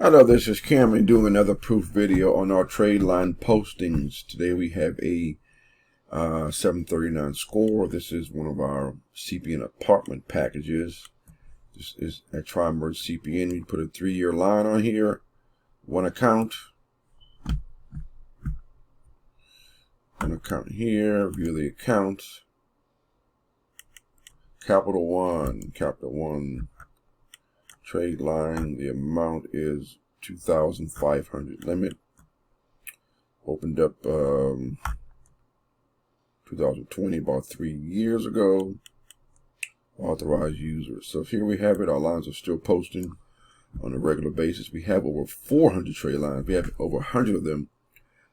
Hello, this is Cameron doing another proof video on our trade line postings. Today we have a 739 score. This is one of our CPN apartment packages. This is a tri-merge CPN. We put a 3-year line on here, one account here, view the accounts. Capital One trade line. The amount is 2,500 limit. Opened up 2020, about 3 years ago. Authorized users. So here we have it. Our lines are still posting on a regular basis. We have over 400 trade lines. We have over 100 of them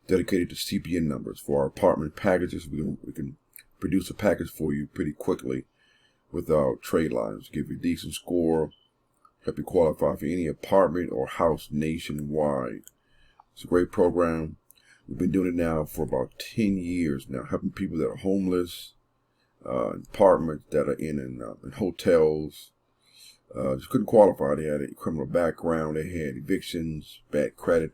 dedicated to CPN numbers for our apartment packages. We can produce a package for you pretty quickly with our trade lines. Give you a decent score. Help you qualify for any apartment or house nationwide. It's a great program. We've been doing it now for about 10 years now, helping people that are homeless, apartments that are in hotels. Just couldn't qualify. They had a criminal background. They had evictions, bad credit.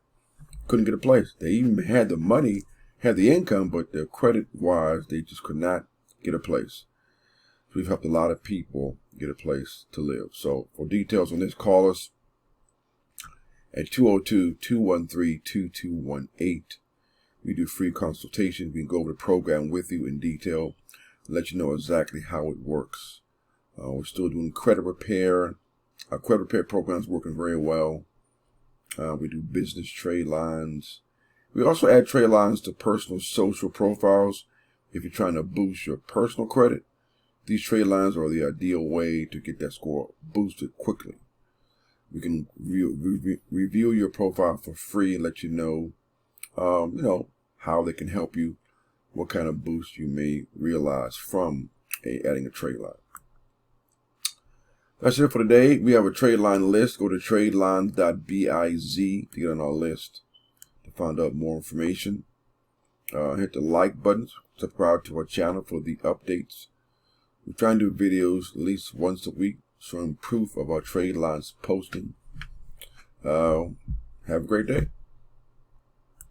Couldn't get a place. They even had the money, had the income, but their credit-wise, they just could not get a place. So we've helped a lot of people get a place to live. So for details on this, call us at 202-213-2218. We do free consultations. We can go over the program with you in detail, let you know exactly how it works. We're still doing credit repair. Our credit repair program is working very well. We do business trade lines. We also add trade lines to personal social profiles. If you're trying to boost your personal credit, these trade lines are the ideal way to get that score boosted quickly. We can review your profile for free and let you know, how they can help you, what kind of boost you may realize from adding a trade line. That's it for today. We have a trade line list. Go to tradelines.biz to get on our list to find out more information. Hit the like button, subscribe to our channel for the updates. We try and do videos at least once a week showing proof of our trade lines posting. Have a great day.